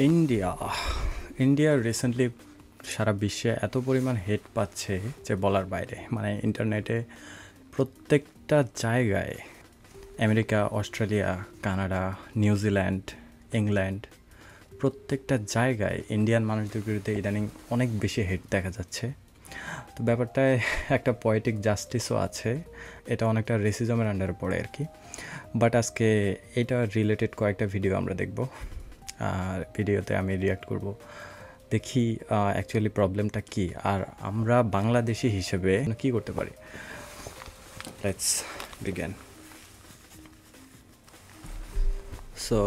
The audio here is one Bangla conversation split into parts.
ইন্ডিয়া ইন্ডিয়া রিসেন্টলি সারা বিশ্বে এত পরিমাণ হেট পাচ্ছে যে বলার বাইরে। মানে ইন্টারনেটে প্রত্যেকটা জায়গায় America, Australia, Canada, New Zealand, England, প্রত্যেকটা জায়গায় ইন্ডিয়ান মানুষদের বিরুদ্ধে ইদানিং অনেক বেশি হেট দেখা যাচ্ছে। তো ব্যাপারটায় একটা পয়েটিক জাস্টিসও আছে, এটা অনেকটা রেসিজমের আন্ডারে পড়ে আর কি। বাট আজকে এটা রিলেটেড কয়েকটা ভিডিও আমরা দেখব, আর ভিডিওতে আমি রিয়াক্ট করব, দেখি অ্যাকচুয়ালি প্রবলেমটা কী আর আমরা বাংলাদেশি হিসেবে কী করতে পারি। Let's begin. So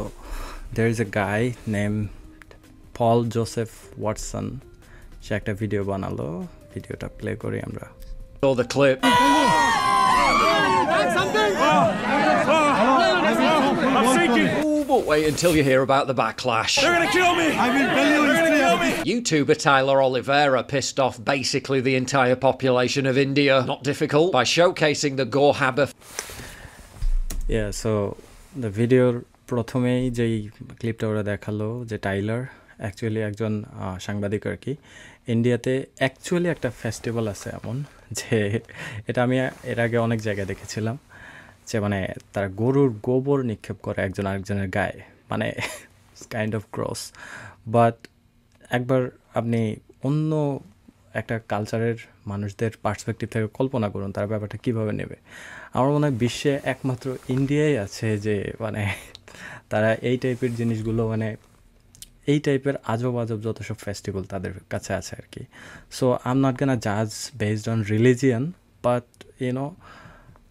there is a guy named Paul Joseph Watson. সে একটা ভিডিও বানালো, ভিডিওটা প্লে করি আমরা। Saw the clip. Ooh, but wait until you hear about the backlash. They're gonna kill me! I mean, they're gonna kill me! YouTuber Tyler Oliveira pissed off basically the entire population of India. Not difficult, by showcasing the Gorhaba. Yeah, so the video প্রথমেই যেই ক্লিপটা ওরা দেখালো যে টাইলার অ্যাকচুয়ালি একজন সাংবাদিক আর কি। ইন্ডিয়াতে অ্যাকচুয়ালি একটা ফেস্টিভ্যাল আছে এমন, যে এটা আমি এর আগে অনেক জায়গায় দেখেছিলাম, যে মানে তারা গরুর গোবর নিক্ষেপ করে একজন আরেকজনের গায়ে। মানে কাইন্ড অফ গ্রস। বাট একবার আপনি অন্য একটা কালচারের মানুষদের পার্সপেক্টিভ থেকে কল্পনা করুন তারা ব্যাপারটা কীভাবে নেবে। আমার মনে হয় বিশ্বে একমাত্র ইন্ডিয়াই আছে যে মানে তারা এই টাইপের জিনিসগুলো, মানে এই টাইপের আজব আজব যত সব ফেস্টিভ্যাল তাদের কাছে আছে আর কি। So I am not gonna জাজ based on religion, but you know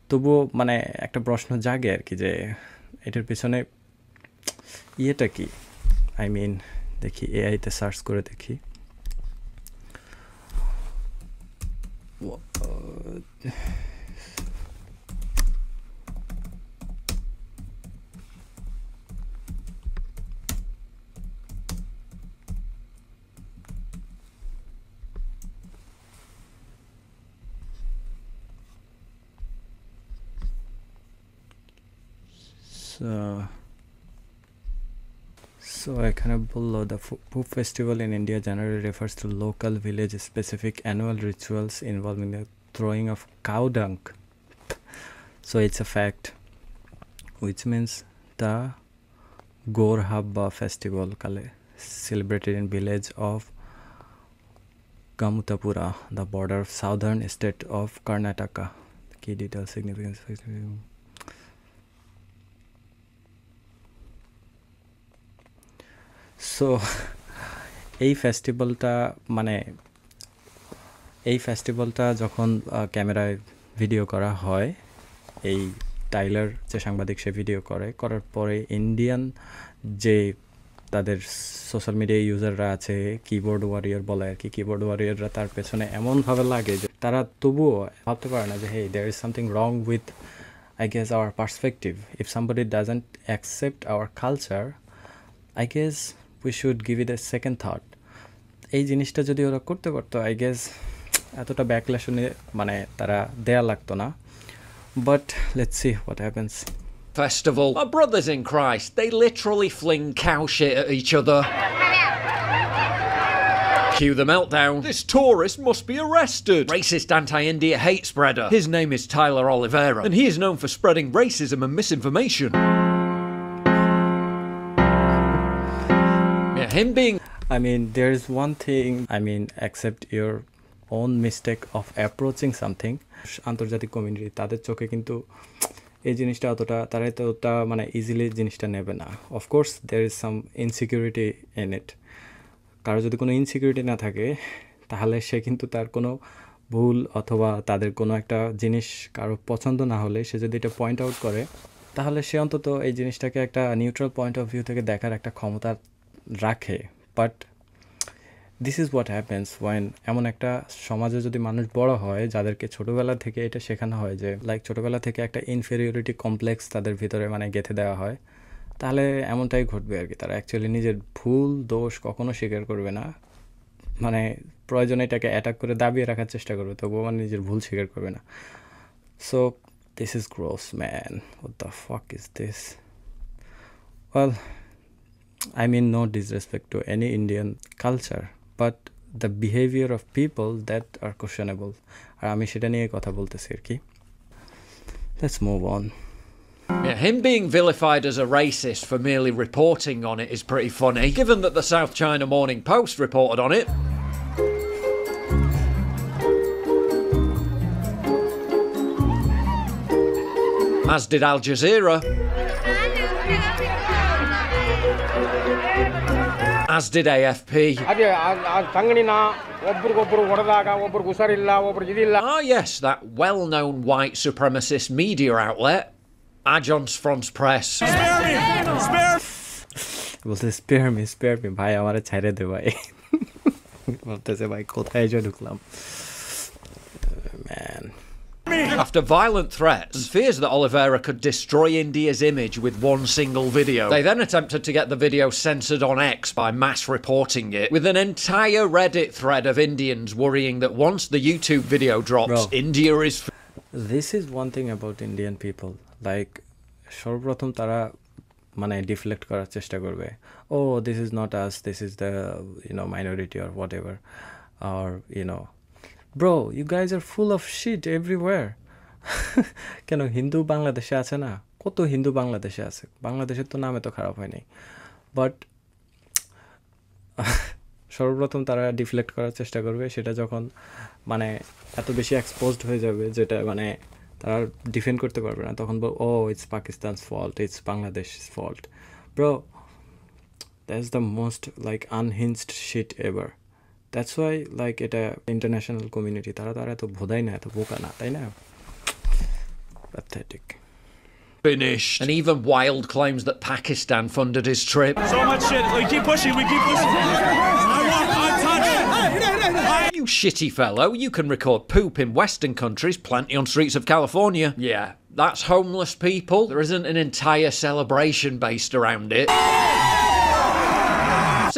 তবুও মানে একটা প্রশ্ন জাগে আর কি যে এটার পিছনে ইয়েটা কি। আই মিন দেখি এআইতে সার্চ করে দেখি। So এখানে বললো the Poop festival in India generally refers to local village specific annual rituals involving the throwing of cow dung. So it's a fact, which means the Gorhaba festival celebrated in village of Gamutapura, the border of southern state of Karnataka. Key details, significance. So এই ফেস্টিভ্যালটা যখন ক্যামেরায় ভিডিও করা হয়, এই টাইলার যে সাংবাদিক সে ভিডিও করার পরে ইন্ডিয়ান যে তাদের সোশ্যাল মিডিয়া ইউজাররা আছে, কিবোর্ড ওয়ারিয়র বলে আর কি, কিবোর্ড ওয়ারিয়ররা তার পেছনে এমনভাবে লাগে যে তারা তবুও ভাবতে পারে না যে hey there is something wrong with I guess our perspective. If somebody doesn't accept our culture, I guess we should give it a second thought. এই জিনিসটা যদি ওরা করতে পারতো, আই গেস এতটা ব্যাকল্যাশ মানে তারা দেয়া লাগতো না। But let's see what happens. Festival. My brothers in Christ, they literally fling cow shit at each other. Cue the meltdown. This tourist must be arrested. Racist anti-India hate spreader. His name is Tyler Oliveira, and he is known for spreading racism and misinformation. Yeah, him being... I mean, there is one thing, accept your own mistake of approaching something. আন্তর্জাতিক কমিউনিটি তাদের চোখে কিন্তু এই জিনিসটা তারা মানে ইজিলি জিনিসটা নেবে না। Of course there is some insecurity in it. কারো যদি কোনো ইনসিকিউরিটি না থাকে তাহলে সে কিন্তু তার কোনো ভুল অথবা তাদের কোনো একটা জিনিস কারো পছন্দ না হলে সে যদি এটা পয়েন্ট আউট করে, তাহলে সে অন্তত এই জিনিসটাকে একটা নিউট্রাল পয়েন্ট অফ ভিউ থেকে দেখার একটা ক্ষমতা রাখে। But this is what happens when এমন একটা সমাজে যদি মানুষ বড় হয় যাদেরকে ছোটোবেলা থেকে এটা শেখানো হয় যে ছোটোবেলা থেকে একটা ইনফেরিয়রিটি কমপ্লেক্স তাদের ভিতরে মানে গেঁথে দেওয়া হয়, তাহলে এমনটাই ঘটবে আর কি। তারা অ্যাকচুয়ালি নিজের ভুল দোষ কখনো স্বীকার করবে না, মানে প্রয়োজনে এটাকে অ্যাটাক করে দাবিয়ে রাখার চেষ্টা করবে, তবুও মানে নিজের ভুল স্বীকার করবে না। So this is gross man, what the fuck is this? Well I mean no disrespect to any Indian culture, but the behavior of people that are questionable. আর আমি সেটা নিয়ে কথা বলতেছি আর কি. Let's move on. Yeah, him being vilified as a racist for merely reporting on it is pretty funny, given that the South China Morning Post reported on it. As did Al Jazeera. As did AFP. Ah yes, that well-known white supremacist media outlet, Agence France Presse. Spare me! Spare বলতে spare me ভাই আমারে ছাইরে দে ভাই. বলতেছে ভাই কোথায় যে ঢুকলাম. Man. After violent threats and fears that Oliveira could destroy India's image with one single video, they then attempted to get the video censored on X by mass reporting it, with an entire Reddit thread of Indians worrying that once the YouTube video drops, Bro. India is... This is one thing about Indian people. Like, সর্বপ্রথম তারা মানে ডিফ্লেক্ট করার চেষ্টা করবে. Oh, this is not us. This is the, minority or whatever. Or, bro, you guys are full of shit everywhere. কেন হিন্দু বাংলাদেশে আছে না? কত হিন্দু বাংলাদেশে আছে? বাংলাদেশের তো নামে তো খারাপ হয় নাই. বাট সর্বপ্রথম তারা ডিফ্লেক্ট করার চেষ্টা করবে, সেটা যখন মানে এত বেশি এক্সপোজড হয়ে যাবে যেটা মানে তারা ডিফেন্ড করতে পারবে না, তখন বল oh it's Pakistan's fault, it's Bangladesh fault. Bro, that's the most like unhinged shit ever. That's why like এটা ইন্টারন্যাশনাল কমিউনিটি তারা এত ভোদাই না, এত বোকা না, তাই না? Pathetic. Finished. And even Wild claims that Pakistan funded his trip. So much shit. We keep pushing. I want untouched. You shitty fellow, you can record poop in Western countries, plenty on streets of California. Yeah, that's homeless people. There isn't an entire celebration based around it.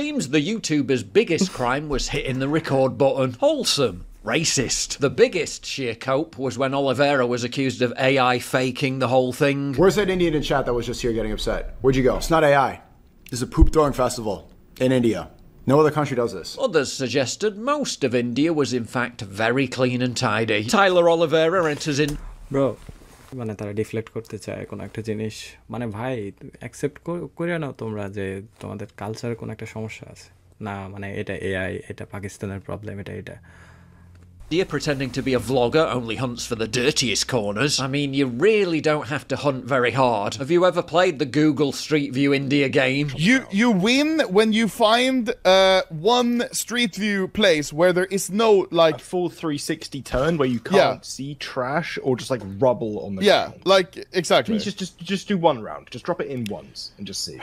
Seems the YouTuber's biggest crime was hitting the record button. Wholesome. Racist. The biggest sheer cope was when Oliveira was accused of AI faking the whole thing. Where's that Indian in chat that was just here getting upset? Where'd you go? It's not AI. This is a poop throwing festival in India. No other country does this. Others suggested most of India was in fact very clean and tidy. Tyler Oliveira enters in... Bro, মানে তারা ডিফ্লেক্ট করতে চায় কোনো একটা জিনিস, মানে ভাই অ্যাকসেপ্ট করে নাও তোমরা যে তোমাদের কালচারে কোনো একটা সমস্যা আছে না, মানে এটা এআই, এটা পাকিস্তানের প্রবলেম, এটা India pretending to be a vlogger only hunts for the dirtiest corners. I mean, you really don't have to hunt very hard. Have you ever played the Google Street View India game? You win when you find one Street View place where there is no like a full 360 turn where you can't see trash or just like rubble on the ground. Like exactly. Please just do one round. Just drop it in once and just see.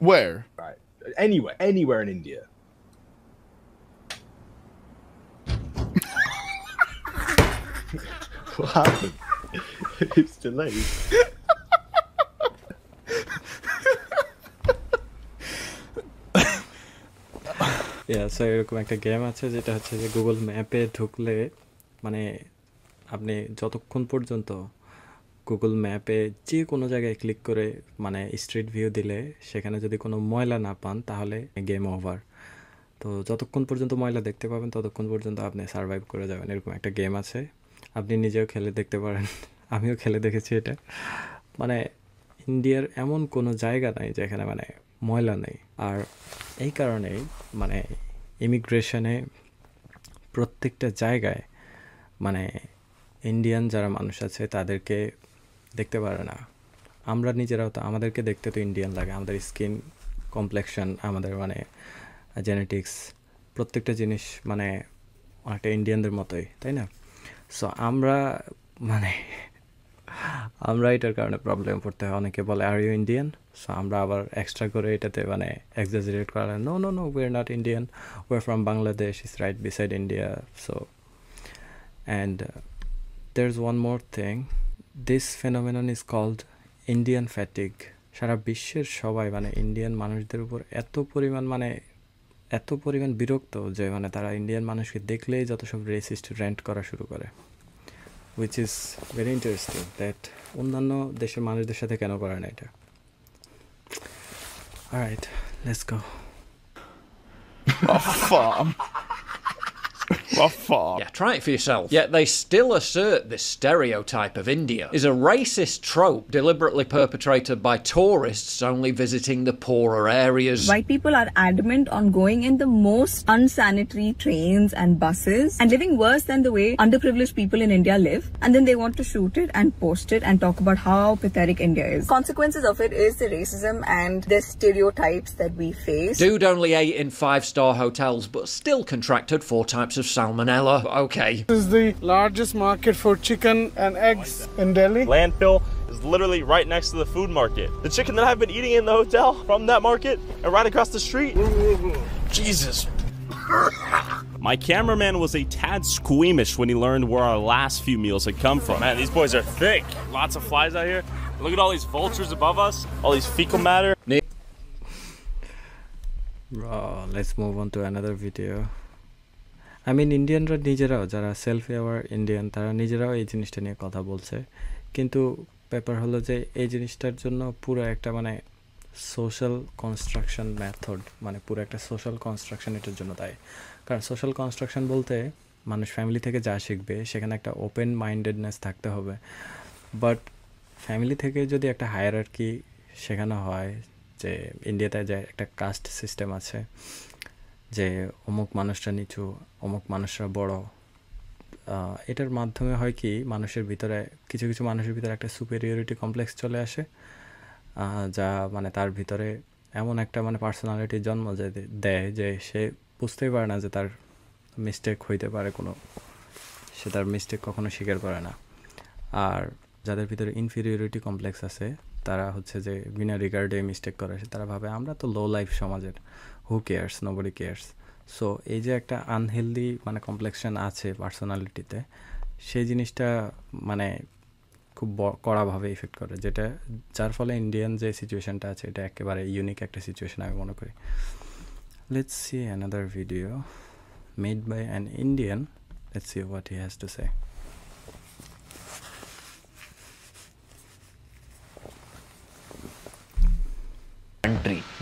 Where? Right. Anywhere in India. What happened? It's delayed. So এরকম একটা গেম আছে যেটা হচ্ছে যে গুগল ম্যাপে ঢুকলে মানে আপনি যতক্ষণ পর্যন্ত গুগল ম্যাপে যে কোনো জায়গায় ক্লিক করে মানে স্ট্রিট ভিউ দিলে সেখানে যদি কোনো ময়লা না পান তাহলে গেম ওভার. তো যতক্ষণ পর্যন্ত ময়লা দেখতে পাবেন ততক্ষণ পর্যন্ত আপনি সারভাইভ করে যাবেন. এরকম একটা গেম আছে, আপনি নিজেও খেলে দেখতে পারেন, আমিও খেলে দেখেছি এটা. মানে ইন্ডিয়ার এমন কোনো জায়গা নাই যেখানে মানে ময়লা নেই. আর এই কারণেই মানে ইমিগ্রেশনে প্রত্যেকটা জায়গায় মানে ইন্ডিয়ান যারা মানুষ আছে তাদেরকে দেখতে পারে না. আমরা নিজেরাও তো আমাদেরকে দেখতে তো ইন্ডিয়ান লাগে, আমাদের স্কিন কমপ্লেকশন, আমাদের মানে জেনেটিক্স, প্রত্যেকটা জিনিস মানে অনেকটা ইন্ডিয়ানদের মতোই, তাই না? সো আমরা এটার কারণে প্রবলেম পড়তে হয়. অনেকে বলে আর ইউ ইন্ডিয়ান, সো আমরা আবার এক্সট্রা করে এটাতে মানে এক্সাজারেট করা, no we are not Indian, we are from Bangladesh, is right beside India. So and there is one more thing, this phenomenon is called Indian fatigue. সারা বিশ্বের সবাই মানে ইন্ডিয়ান মানুষদের উপর এত পরিমাণ বিরক্ত যে মানে তারা ইন্ডিয়ান মানুষকে দেখলেই যত সব রেসিস্ট র্যান্ট করা শুরু করে, which is very interesting that অন্যান্য দেশের মানুষদের সাথে কেন করে না এটা. Alright, Let's go. Farm. Yeah, try it for yourself. Yet they still assert this stereotype of India is a racist trope deliberately perpetrated by tourists only visiting the poorer areas. White people are adamant on going in the most unsanitary trains and buses and living worse than the way underprivileged people in India live. And then they want to shoot it and post it and talk about how pathetic India is. Consequences of it is the racism and the stereotypes that we face. Dude only ate in 5-star hotels but still contracted 4 types of salmonella. Okay. This is the largest market for chicken and eggs in Delhi. Landfill is literally right next to the food market. The chicken that I've been eating in the hotel from that market and right across the street. Jesus. My cameraman was a tad squeamish when he learned where our last few meals had come from. Man, these boys are thick. Lots of flies out here. Look at all these vultures above us, all these fecal matter. Bro, let's move on to another video. I mean, ইন্ডিয়ানরা নিজেরাও যারা সেলফ অ্যাওয়ার ইন্ডিয়ান তারা নিজেরাও এই জিনিসটা নিয়ে কথা বলছে, কিন্তু ব্যাপার হলো যে এই জিনিসটার জন্য পুরো একটা মানে সোশ্যাল কনস্ট্রাকশন মেথড, মানে পুরো একটা সোশ্যাল কনস্ট্রাকশন এটার জন্য দায়ী। কারণ সোশ্যাল কনস্ট্রাকশন বলতে মানুষ ফ্যামিলি থেকে যা শিখবে সেখানে একটা ওপেন মাইন্ডেডনেস থাকতে হবে। বাট ফ্যামিলি থেকে যদি একটা হায়ারার্কি শেখানো হয়, যে ইন্ডিয়াতে যে একটা কাস্ট সিস্টেম আছে, যে অমুক মানুষরা নিচু, অমুক মানুষরা বড়, এটার মাধ্যমে হয় কি মানুষের ভিতরে কিছু কিছু মানুষের ভিতরে একটা সুপেরিয়রিটি কমপ্লেক্স চলে আসে, যা মানে তার ভিতরে এমন একটা মানে পার্সোনালিটির জন্ম দেয় যে সে বুঝতেই পারে না যে তার মিস্টেক হইতে পারে, সে তার মিস্টেক কখনো স্বীকার করে না। আর যাদের ভিতরে ইনফিরিয়রিটি কমপ্লেক্স আছে তারা হচ্ছে যে বিনা রিগার্ডে মিস্টেক করে, তারা ভাবে আমরা তো লো লাইফ সমাজের, who cares, nobody cares. So এই যে একটা আনহেলদি মানে কমপ্লেক্সন আছে পার্সোনালিটিতে, সেই জিনিসটা মানে খুব কড়াভাবে ইফেক্ট করে, যেটা যার ফলে ইন্ডিয়ান যে সিচুয়েশনটা আছে এটা একেবারে ইউনিক একটা সিচুয়েশন আমি মনে করি। Let's see another video made by an Indian, let's see what he has to say.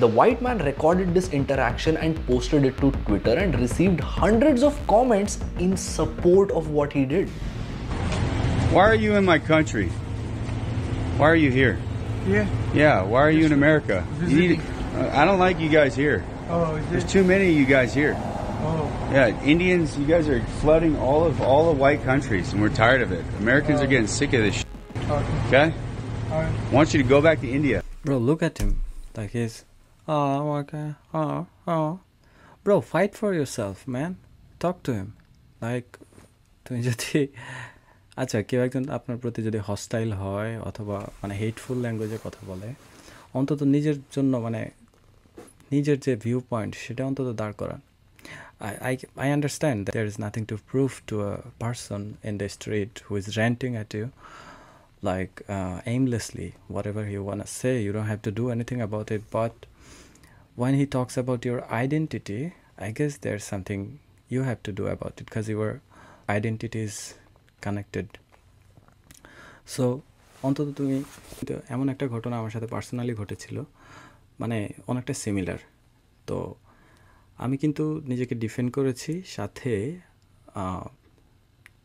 The white man recorded this interaction and posted it to Twitter and received hundreds of comments in support of what he did. Why are you in my country? Why are you here? Yeah, why are you in America? You need, I don't like you guys here. There's too many of you guys here. Yeah, Indians, you guys are flooding all the white countries, and we're tired of it. Americans are getting sick of this shit. Okay? I want you to go back to India. Bro, look at him. Like he's, okay, bro, fight for yourself, man. Talk to him. Like, তুমি যদি আচ্ছা কেউ একজন আপনার প্রতি যদি হস্টাইল হয় অথবা মানে হেটফুল ল্যাঙ্গুয়েজে কথা বলে, অন্তত নিজের জন্য মানে নিজের যে ভিউ পয়েন্ট সেটা অন্তত দাঁড় করান। I understand that there is nothing to prove to a person in the street who is ranting at you like aimlessly, whatever you want to say, you don't have to do anything about it. But when he talks about your identity, I guess there's something you have to do about it because your identity is connected. So অন্তত তুমি এমন একটা ঘটনা আমার সাথে পার্সোনালি ঘটেছিল, মানে অনেকটা সিমিলার। তো আমি কিন্তু নিজেকে ডিফেন্ড করেছি, সাথে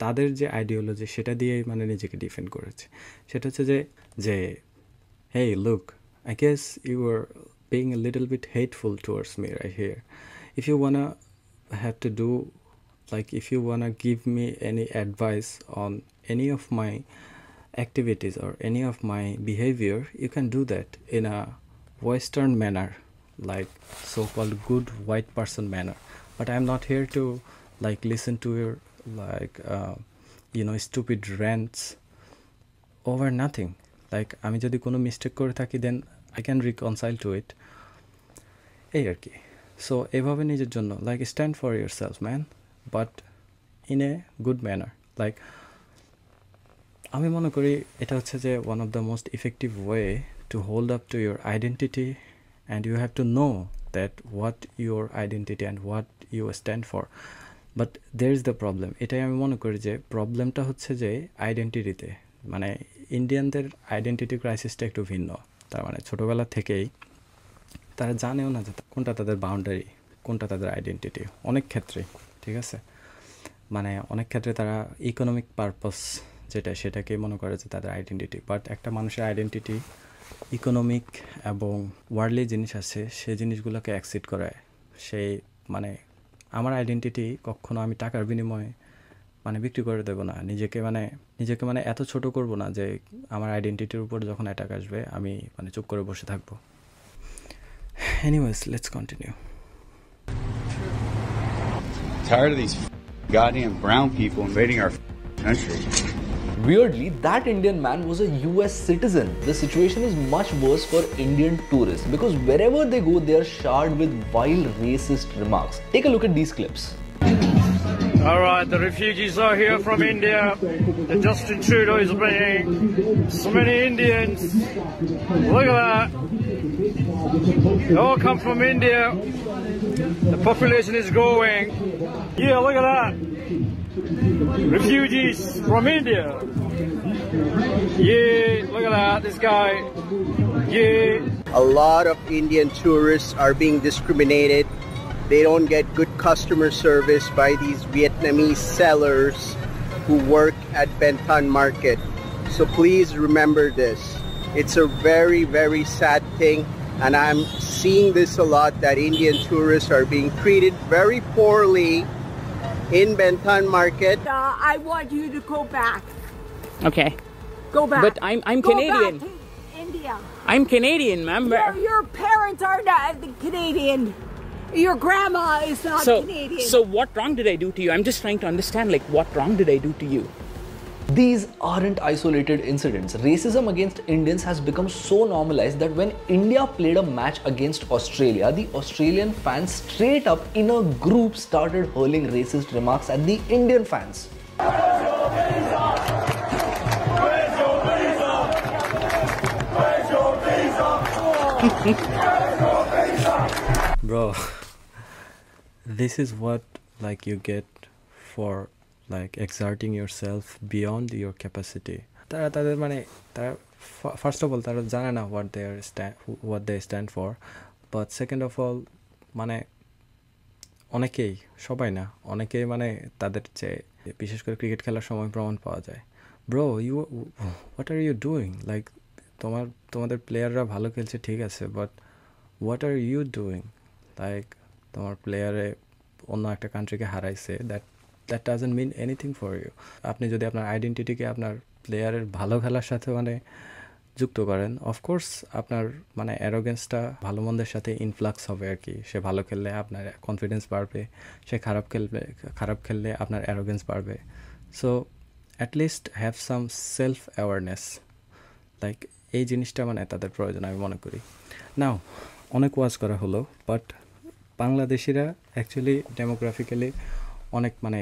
তাদের যে আইডিওলজি সেটা দিয়ে মানে নিজেকে ডিফেন্ড করেছে। সেটা হচ্ছে যে hey look, I guess you were being a little bit hateful towards me right here. If you wanna have to do, like if you wanna give me any advice on any of my activities or any of my behavior, you can do that in a Western manner, like so-called good white person manner. But I'm not here to like listen to your like stupid rants over nothing. Like আমি যদি কোনো মিস্টেক করে থাকি then I can reconcile to it, এই আর কি। সো এভাবে নিজের জন্য like stand for yourself man, but in a good manner. Like আমি মনে করি এটা হচ্ছে যে one of the most effective way to hold up to your identity, and you have to know that what your identity and what you stand for. But there is the problem, এটাই আমি মনে করি যে প্রবলেমটা হচ্ছে যে আইডেন্টিটিতে, মানে ইন্ডিয়ানদের আইডেন্টিটি ক্রাইসিসটা একটু ভিন্ন। তার মানে ছোটোবেলা থেকেই তারা জানেও না যে কোনটা তাদের বাউন্ডারি, কোনটা তাদের আইডেন্টিটি। অনেক ক্ষেত্রে, ঠিক আছে, মানে অনেক ক্ষেত্রে তারা ইকোনমিক পারপাস যেটা সেটাকে মনে করে যে তাদের আইডেন্টিটি। বাট একটা মানুষের আইডেন্টিটি ইকোনমিক এবং ওয়ার্ল্ডলি জিনিস আছে, সেই জিনিসগুলোকে অ্যাকসিড করায়। সেই মানে আমার আইডেন্টিটি কখনো আমি টাকার বিনিময়ে মানে বিক্রি করে দেবো না, নিজেকে মানে এত ছোট করব না যে আমার আইডেন্টিটির উপর যখন অ্যাটাক আসবে আমি মানে চুপ করে বসে থাকবো। Anyways, let's continue. Tired of these goddamn brown people invading our country. Weirdly, that Indian man was a US citizen. The situation is much worse for Indian tourists because wherever they go, they are showered with vile racist remarks. Take a look at these clips. All right, the refugees are here from India. The Justin Trudeau is bringing so many Indians. Look at that. They all come from India. The population is growing. Yeah, look at that. Refugees from India. Yeah, look at that. This guy. Yeah. A lot of Indian tourists are being discriminated. They don't get good customer service by these Vietnamese sellers who work at Ben Thanh Market. So please remember this. It's a very, very sad thing, and I'm seeing this a lot, that Indian tourists are being treated very poorly in Ben Thanh Market. I want you to go back. Okay. Go back. But I'm go Canadian. Back to India. I'm Canadian, ma'am. Your parents are not Canadian. Your grandma is not Canadian. So what wrong did I do to you? I'm just trying to understand, like, what wrong did I do to you? These aren't isolated incidents. Racism against Indians has become so normalized that when India played a match against Australia, the Australian fans straight up in a group started hurling racist remarks at the Indian fans. Bro, this is what like you get for like exerting yourself beyond your capacity. তাদের মানে তারা ফার্স্ট অফ অল তারা জানে না what they stand for, but second of all মানে অনেকেই, সবাই না, অনেকেই মানে তাদের চেয়ে বিশেষ করে ক্রিকেট খেলার সময় প্রমাণ পাওয়া যায়। Bro, what are you doing? Like তোমাদের প্লেয়াররা ভালো খেলছে ঠিক আছে, but what are you doing? Like তোমার প্লেয়ারে অন্য একটা কান্ট্রিকে হারাইছে, that doesn't mean anything for you. আপনি যদি আপনার আইডেন্টিটিকে আপনার প্লেয়ারের ভালো খেলার সাথে মানে যুক্ত করেন, অফকোর্স আপনার মানে অ্যারোগেন্সটা ভালো মন্দের সাথে ইনফ্লাক্স হবে আর কি। সে ভালো খেললে আপনার কনফিডেন্স বাড়বে, সে খারাপ খেললে আপনার অ্যারোগেন্স বাড়বে। So at least have some self awareness, like এই জিনিসটা মানে তাদের প্রয়োজন আমি মনে করি। নাও অনেক ওয়াজ করা হলো, বাট বাংলাদেশিরা অ্যাকচুয়ালি ডেমোগ্রাফিক্যালি অনেক মানে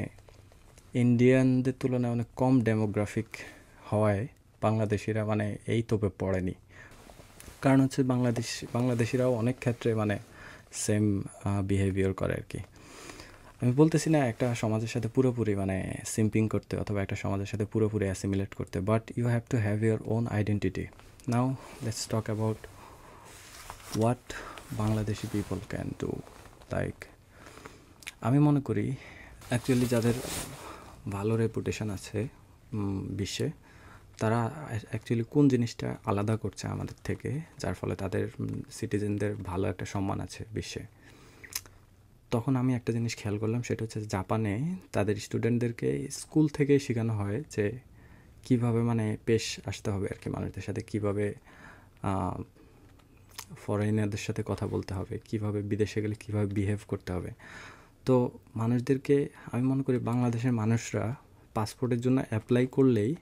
ইন্ডিয়ানদের তুলনায় অনেক কম ডেমোগ্রাফিক হওয়ায় বাংলাদেশিরা মানে এই তোপে পড়েনি। কারণ হচ্ছে বাংলাদেশিরাও অনেক ক্ষেত্রে মানে সেম বিহেভিয়ার করে আর কি। আমি বলতেছি না একটা সমাজের সাথে পুরোপুরি মানে সিম্পিং করতে অথবা একটা সমাজের সাথে পুরোপুরি অ্যাসিমিলেট করতে, but you have to have your own identity. Now let's talk about what Bangladeshi people can do. Like আমি মনে করি অ্যাকচুয়ালি যাদের ভালো রেপুটেশন আছে বিশ্বে, তারা অ্যাকচুয়ালি কোন জিনিসটা আলাদা করছে আমাদের থেকে, যার ফলে তাদের সিটিজেনদের ভালো একটা সম্মান আছে বিশ্বে। তখন আমি একটা জিনিস খেয়াল করলাম, সেটা হচ্ছে জাপানে তাদের স্টুডেন্টদেরকে স্কুল থেকেই শেখানো হয় যে কীভাবে মানে পেশ আসতে হবে আর কি মানুষদের সাথে, কীভাবে ফরেনারদের সাথে কথা বলতে হবে, কীভাবে বিদেশে গেলে কীভাবে বিহেভ করতে হবে। তো মানুষদেরকে আমি মনে করি বাংলাদেশের মানুষরা পাসপোর্টের জন্য অ্যাপ্লাই করলেই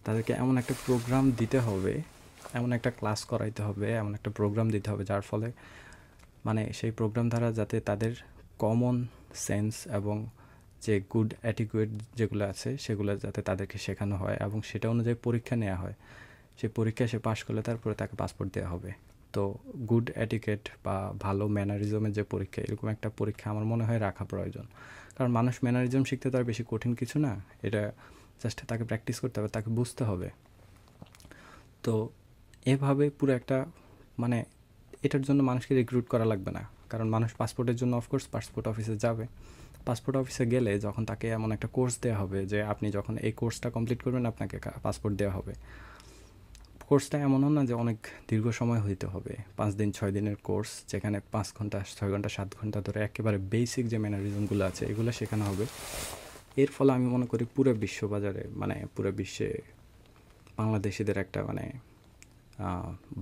তাদেরকে এমন একটা প্রোগ্রাম দিতে হবে, এমন একটা ক্লাস করাইতে হবে, এমন একটা প্রোগ্রাম দিতে হবে যার ফলে মানে সেই প্রোগ্রাম দ্বারা যাতে তাদের কমন সেন্স এবং যে গুড অ্যাটিকুয়েট যেগুলো আছে সেগুলো যাতে তাদেরকে শেখানো হয় এবং সেটা অনুযায়ী পরীক্ষা নেওয়া হয়। সেই পরীক্ষায় সে পাশ করলে তারপরে তাকে পাসপোর্ট দেওয়া হবে। তো গুড অ্যাটিকেট বা ভালো ম্যানারিজমের যে পরীক্ষা, এরকম একটা পরীক্ষা আমার মনে হয় রাখা প্রয়োজন। কারণ মানুষ ম্যানারিজম শিখতে তার বেশি কঠিন কিছু না, এটা জাস্ট তাকে প্র্যাকটিস করতে হবে, তাকে বুঝতে হবে। তো এভাবে পুরো একটা মানে এটার জন্য মানুষকে রিক্রুট করা লাগবে না, কারণ মানুষ পাসপোর্টের জন্য অফকোর্স পাসপোর্ট অফিসে যাবে। পাসপোর্ট অফিসে গেলে যখন তাকে এমন একটা কোর্স দেওয়া হবে যে আপনি যখন এই কোর্সটা কমপ্লিট করবেন আপনাকে পাসপোর্ট দেওয়া হবে। কোর্সটা এমনও না যে অনেক দীর্ঘ সময় হইতে হবে, 5 দিন 6 দিনের কোর্স, যেখানে 5 ঘন্টা 6 ঘন্টা 7 ঘন্টা ধরে একেবারে বেসিক যে ম্যানারিজমগুলো আছে এগুলো শেখানো হবে। এর ফলে আমি মনে করি পুরো বিশ্ববাজারে মানে পুরো বিশ্বে বাংলাদেশিদের একটা মানে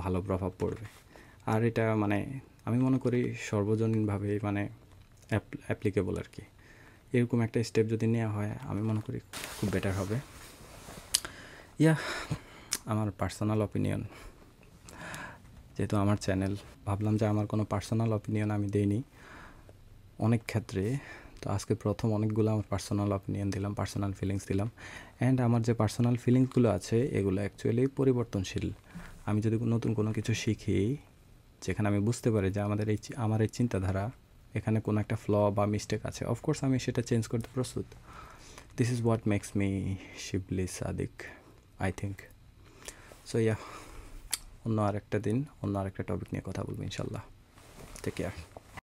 ভালো প্রভাব পড়বে। আর এটা মানে আমি মনে করি সর্বজনীনভাবে মানে অ্যাপ্লিকেবল আর কি। এরকম একটা স্টেপ যদি নেওয়া হয় আমি মনে করি খুব বেটার হবে। আমার পার্সোনাল অপিনিয়ন, যেহেতু আমার চ্যানেল, ভাবলাম যে আমার কোনো পার্সোনাল অপিনিয়ন আমি দেইনি অনেক ক্ষেত্রে, তো আজকে প্রথম অনেকগুলো আমার পার্সোনাল অপিনিয়ন দিলাম, পার্সোনাল ফিলিংস দিলাম। অ্যান্ড আমার যে পার্সোনাল ফিলিংসগুলো আছে এগুলো অ্যাকচুয়ালি পরিবর্তনশীল। আমি যদি নতুন কোনো কিছু শিখি যেখানে আমি বুঝতে পারি যে আমার এই চিন্তাধারা এখানে কোনো একটা ফ্ল বা মিস্টেক আছে, অফকোর্স আমি সেটা চেঞ্জ করতে প্রস্তুত। This is what makes me Shibli Sadiq, I think. So অন্য আরেকটা দিন অন্য আরেকটা টপিক নিয়ে কথা বলবো ইনশাল্লাহ। Take care.